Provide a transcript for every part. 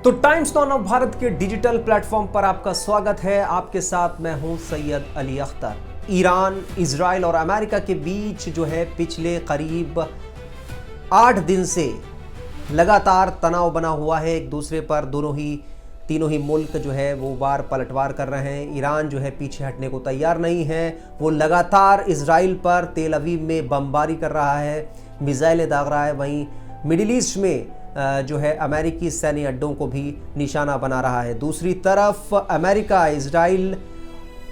तो times now of Bharat के digital platform पर आपका स्वागत है। आपके साथ मैं हूं सैयद अली अख्तर। ईरान, इजराइल और अमेरिका के बीच जो है पिछले करीब 8 दिन से लगातार तनाव बना हुआ है एक दूसरे पर। तीनों ही मुल्क जो है वो वार पलटवार कर रहे हैं। ईरान जो है पीछे हटने को तैयार नहीं है। वो लगातार इजराइल पर तेल अवीव में बमबारी कर रहा है, मिसाइलें दाग रहा है। वहीं मिडिल ईस्ट में जो है अमेरिकी सैन्य अड्डों को भी निशाना बना रहा है। दूसरी तरफ अमेरिका, इजराइल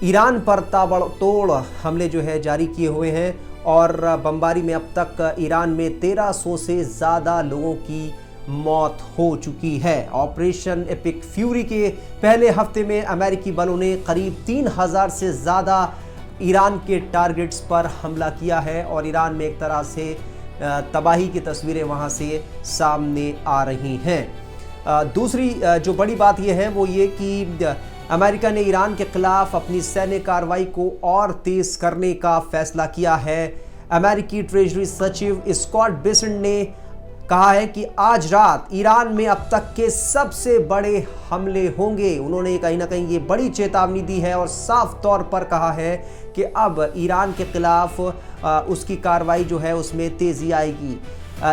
ईरान पर ताबड़तोड़ हमले जो है जारी किए हुए हैं और बमबारी में अब तक ईरान में 1300 से ज़्यादा लोगों की मौत हो चुकी है। ऑपरेशन एपिक फ्यूरी के पहले हफ्ते में अमेरिकी बलों ने करीब 3000 से ज़्यादा ईरान के टारगेट्स पर हमला किया है और ईरान में एक तरह से तबाही की तस्वीरें वहां से सामने आ रही हैं। दूसरी जो बड़ी बात यह है वो ये कि अमेरिका ने ईरान के खिलाफ अपनी सैन्य कार्रवाई को और तेज करने का फैसला किया है। अमेरिकी ट्रेजरी सचिव स्कॉट बेसेंट ने कहा है कि आज रात ईरान में अब तक के सबसे बड़े हमले होंगे। उन्होंने कहीं ना कहीं ये बड़ी चेतावनी दी है और साफ तौर पर कहा है कि अब ईरान के खिलाफ उसकी कार्रवाई जो है उसमें तेजी आएगी।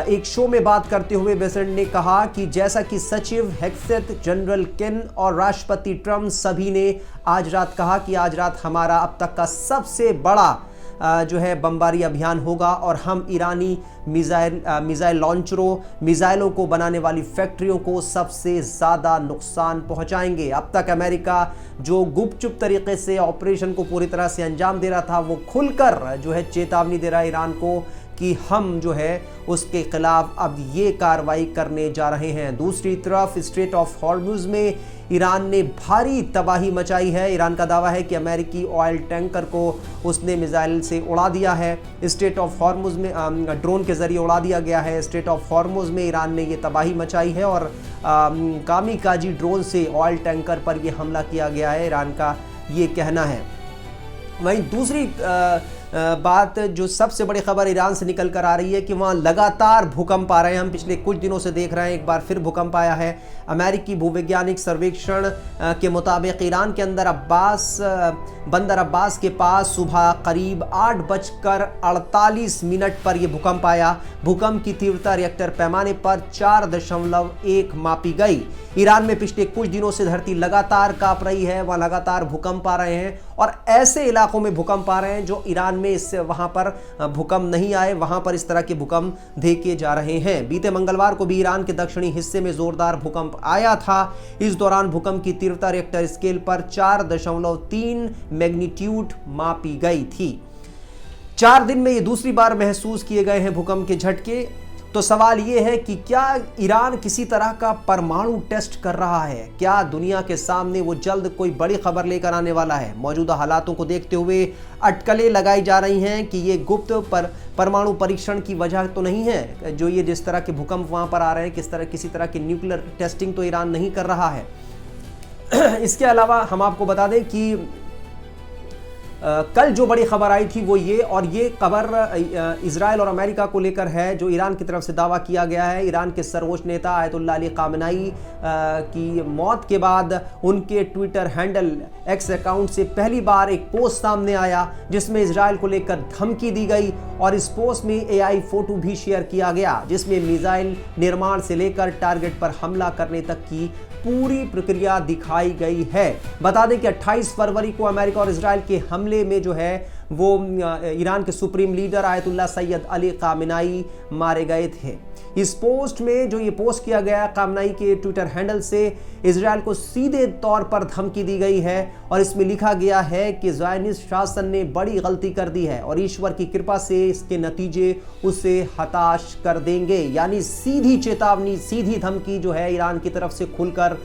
एक शो में बात करते हुए बेसेंट ने कहा कि जैसा कि सचिव हेक्सेथ, जनरल किन और राष्ट्रपति ट्रंप सभी ने आज रात कहा कि आज रात हमारा अब तक का सबसे बड़ा जो है बमबारी अभियान होगा और हम ईरानी मिसाइल लॉन्चरों, मिसाइलों को बनाने वाली फैक्ट्रियों को सबसे ज़्यादा नुकसान पहुंचाएंगे। अब तक अमेरिका जो गुपचुप तरीके से ऑपरेशन को पूरी तरह से अंजाम दे रहा था, वो खुलकर जो है चेतावनी दे रहा है ईरान को कि हम जो है उसके खिलाफ अब ये कार्रवाई करने जा रहे हैं। दूसरी तरफ स्ट्रेट ऑफ हॉर्मुज़ में ईरान ने भारी तबाही मचाई है। ईरान का दावा है कि अमेरिकी ऑयल टैंकर को उसने मिसाइल से उड़ा दिया है। स्ट्रेट ऑफ हॉर्मुज़ में ड्रोन के जरिए उड़ा दिया गया है। स्ट्रेट ऑफ हॉर्मुज़ में ईरान ने ये तबाही मचाई है और कामीकाजी ड्रोन से ऑयल टैंकर पर यह हमला किया गया है, ईरान का ये कहना है। वहीं दूसरी बात जो सबसे बड़ी खबर ईरान से निकल कर आ रही है कि वहाँ लगातार भूकंप आ रहे हैं। हम पिछले कुछ दिनों से देख रहे हैं, एक बार फिर भूकंप आया है। अमेरिकी भूवैज्ञानिक सर्वेक्षण के मुताबिक ईरान के अंदर बंदर अब्बास के पास सुबह करीब 8:48 पर यह भूकंप आया। भूकंप की तीव्रता रिएक्टर पैमाने पर 4.1 मापी गई। ईरान में पिछले कुछ दिनों से धरती लगातार कांप रही है, वहाँ लगातार भूकंप आ रहे हैं और ऐसे इलाकों में भूकंप आ रहे हैं जो ईरान में इससे वहां पर भूकंप नहीं आए, वहां पर इस तरह के भूकंप देखे जा रहे हैं। बीते मंगलवार को भी ईरान के दक्षिणी हिस्से में जोरदार भूकंप आया था। इस दौरान भूकंप की तीव्रता रिएक्टर स्केल पर 4.3 मैग्नीट्यूड मापी गई थी। 4 दिन में ये दूसरी बार महसूस किए गए हैं भूकंप के झटके। तो सवाल ये है कि क्या ईरान किसी तरह का परमाणु टेस्ट कर रहा है? क्या दुनिया के सामने वो जल्द कोई बड़ी खबर लेकर आने वाला है? मौजूदा हालातों को देखते हुए अटकलें लगाई जा रही हैं कि ये गुप्त परमाणु परीक्षण की वजह तो नहीं है जो ये जिस तरह के भूकंप वहां पर आ रहे हैं, किसी तरह की न्यूक्लियर टेस्टिंग तो ईरान नहीं कर रहा है। इसके अलावा हम आपको बता दें कि कल जो बड़ी खबर आई थी वो ये खबर इजराइल और अमेरिका को लेकर है, जो ईरान की तरफ से दावा किया गया है। ईरान के सर्वोच्च नेता आयतुल्लाह अली खामेनेई की मौत के बाद उनके ट्विटर हैंडल एक्स अकाउंट से पहली बार एक पोस्ट सामने आया जिसमें इजराइल को लेकर धमकी दी गई और इस पोस्ट में AI फोटो भी शेयर किया गया जिसमें मिसाइल निर्माण से लेकर टारगेट पर हमला करने तक की पूरी प्रक्रिया दिखाई गई है। बता दें कि 28 फरवरी को अमेरिका और इजराइल के हमले में जो है वो ईरान के supreme leader Ayatollah Syed Ali Khamenei मारे गए थे। इस पोस्ट में जो ये पोस्ट किया गया खामेनेई के ट्विटर हैंडल से इजराइल को सीधे तौर पर धमकी दी गई है और इसमें लिखा गया है कि ज़ायनिस्ट शासन ने बड़ी गलती कर दी है और ईश्वर की कृपा से इसके नतीजे उसे हताश कर देंगे। यानी सीधी चेतावनी, सीधी धमकी जो है ईरान की तरफ से खुलकर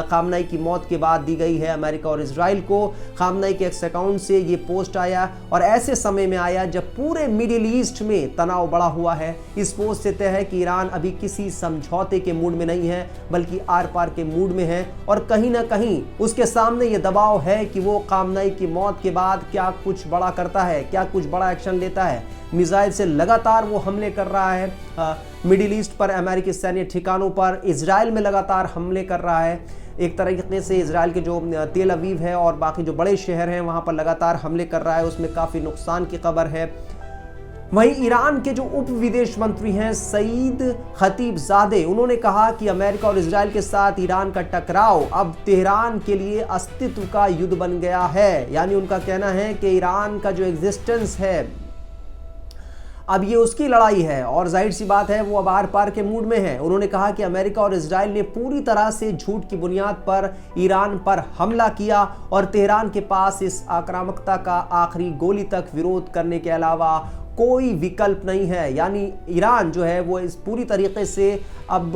खामेनेई की मौत के बाद दी गई है अमेरिका और इजराइल को। खामेनेई के एक्स अकाउंट से ये पोस्ट आया और ऐसे समय में आया जब पूरे मिडिल ईस्ट में तनाव बढ़ा हुआ है। इस पोस्ट से तय है कि ईरान ईरान अभी किसी समझौते के मूड में नहीं है, बल्कि आर पार के मूड में है और कहीं ना कहीं उसके सामने ये दबाव है कि वो खामनेई की मौत के बाद क्या कुछ बड़ा करता है, क्या कुछ बड़ा एक्शन लेता है। मिसाइल से लगातार वो हमले कर रहा है, मिडिल ईस्ट पर, अमेरिकी सैन्य ठिकानों पर, इजराइल में लगातार हमले कर रहा है। एक तरीके से इजराइल के जो तेल अवीव है और बाकी जो बड़े शहर हैं वहाँ पर लगातार हमले कर रहा है, उसमें काफ़ी नुकसान की खबर है। वहीं ईरान के जो उप विदेश मंत्री हैं सईद खतीबजादे, उन्होंने कहा कि अमेरिका और इजराइल के साथ ईरान का टकराव अब तेहरान के लिए अस्तित्व का युद्ध बन गया है। यानी उनका कहना है कि ईरान का जो एग्जिस्टेंस है अब ये उसकी लड़ाई है और जाहिर सी बात है वो अब आर पार के मूड में है। उन्होंने कहा कि अमेरिका और इजराइल ने पूरी तरह से झूठ की बुनियाद पर ईरान पर हमला किया और तेहरान के पास इस आक्रामकता का आखिरी गोली तक विरोध करने के अलावा कोई विकल्प नहीं है। यानी ईरान जो है वो इस पूरी तरीके से अब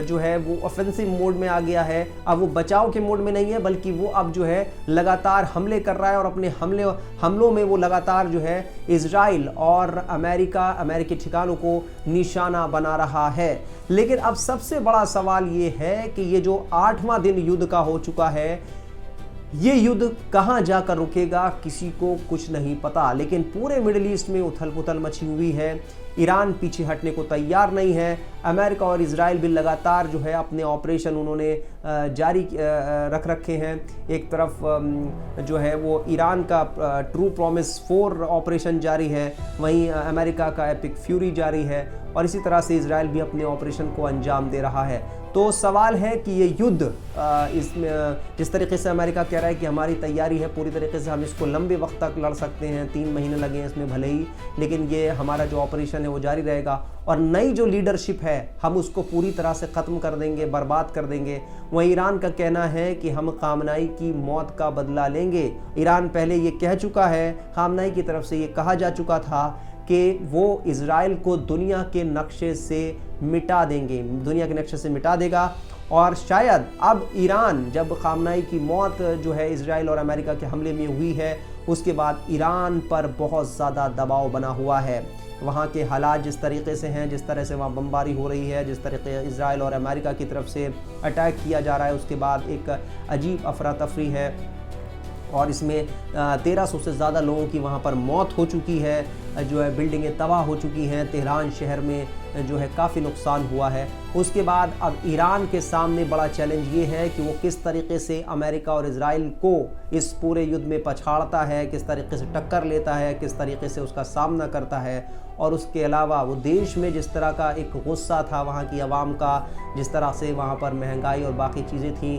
जो है वो ऑफेंसिव मोड में आ गया है। अब वो बचाव के मोड में नहीं है, बल्कि वो अब जो है लगातार हमले कर रहा है और अपने हमलों में वो लगातार जो है इजराइल और अमेरिकी ठिकानों को निशाना बना रहा है। लेकिन अब सबसे बड़ा सवाल ये है कि ये जो 8वां दिन युद्ध का हो चुका है, ये युद्ध कहां जाकर रुकेगा किसी को कुछ नहीं पता। लेकिन पूरे मिडिल ईस्ट में उथल पुथल मची हुई है, ईरान पीछे हटने को तैयार नहीं है। अमेरिका और इजराइल भी लगातार जो है अपने ऑपरेशन उन्होंने जारी रख रखे हैं। एक तरफ जो है वो ईरान का ट्रू प्रॉमिस 4 ऑपरेशन जारी है, वहीं अमेरिका का एपिक फ्यूरी जारी है और इसी तरह से इजराइल भी अपने ऑपरेशन को अंजाम दे रहा है। तो सवाल है कि ये युद्ध इसमें जिस तरीके से अमेरिका कह रहा है कि हमारी तैयारी है पूरी तरीके से, हम इसको लंबे वक्त तक लड़ सकते हैं, 3 महीने लगे हैं इसमें भले ही, लेकिन ये हमारा जो ऑपरेशन है वो जारी रहेगा और नई जो लीडरशिप है हम उसको पूरी तरह से ख़त्म कर देंगे, बर्बाद कर देंगे। वहीं ईरान का कहना है कि हम खामनेई की मौत का बदला लेंगे। ईरान पहले ये कह चुका है, खामनेई की तरफ से ये कहा जा चुका था कि वो इजराइल को दुनिया के नक्शे से मिटा देंगे, दुनिया के नक्शे से मिटा देगा। और शायद अब ईरान, जब खामनेई की मौत जो है इजराइल और अमेरिका के हमले में हुई है, उसके बाद ईरान पर बहुत ज़्यादा दबाव बना हुआ है। वहाँ के हालात जिस तरीके से हैं, जिस तरह से वहाँ बमबारी हो रही है, जिस तरीके इजराइल और अमेरिका की तरफ से अटैक किया जा रहा है, उसके बाद एक अजीब अफरा तफरी है और इसमें 1300 से ज़्यादा लोगों की वहाँ पर मौत हो चुकी है, जो है बिल्डिंगें तबाह हो चुकी हैं, तेहरान शहर में जो है काफ़ी नुकसान हुआ है। उसके बाद अब ईरान के सामने बड़ा चैलेंज ये है कि वो किस तरीके से अमेरिका और इजराइल को इस पूरे युद्ध में पछाड़ता है, किस तरीके से टक्कर लेता है, किस तरीके से उसका सामना करता है। और उसके अलावा वो देश में जिस तरह का एक गुस्सा था वहाँ की आवाम का, जिस तरह से वहाँ पर महंगाई और बाकी चीज़ें थी,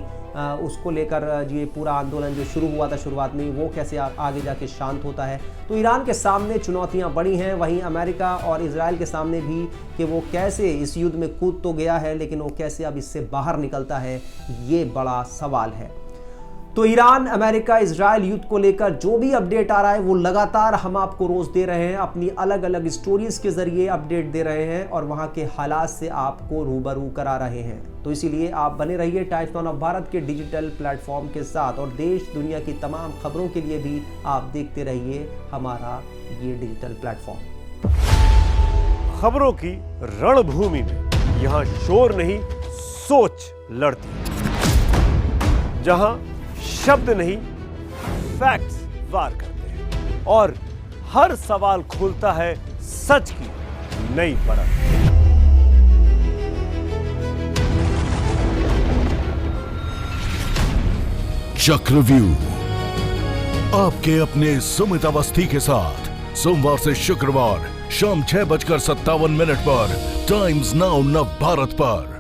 उसको लेकर ये पूरा आंदोलन जो शुरू हुआ था शुरुआत में, वो कैसे आगे जाके शांत होता है। तो ईरान के सामने चुनौतियां बड़ी हैं, वहीं अमेरिका और इजराइल के सामने भी कि वो कैसे इस युद्ध में कूद तो गया है, लेकिन वो कैसे अब इससे बाहर निकलता है, ये बड़ा सवाल है। तो ईरान, अमेरिका, इजराइल युद्ध को लेकर जो भी अपडेट आ रहा है वो लगातार हम आपको रोज दे रहे हैं, अपनी अलग अलग स्टोरीज के जरिए अपडेट दे रहे हैं और वहां के हालात से आपको रूबरू करा रहे हैं। तो इसीलिए आप बने रहिए टाइम्स नाउ ऑफ भारत के डिजिटल प्लेटफॉर्म के साथ और देश दुनिया की तमाम खबरों के लिए भी आप देखते रहिए हमारा ये डिजिटल प्लेटफॉर्म। खबरों की रणभूमि में यहाँ शोर नहीं, सोच लड़ती है, जहां शब्द नहीं फैक्ट्स वार करते हैं और हर सवाल खोलता है सच की नई परत। चक्रव्यूह आपके अपने सुमित अवस्थी के साथ सोमवार से शुक्रवार शाम 6:57 पर टाइम्स नाउ नव भारत पर।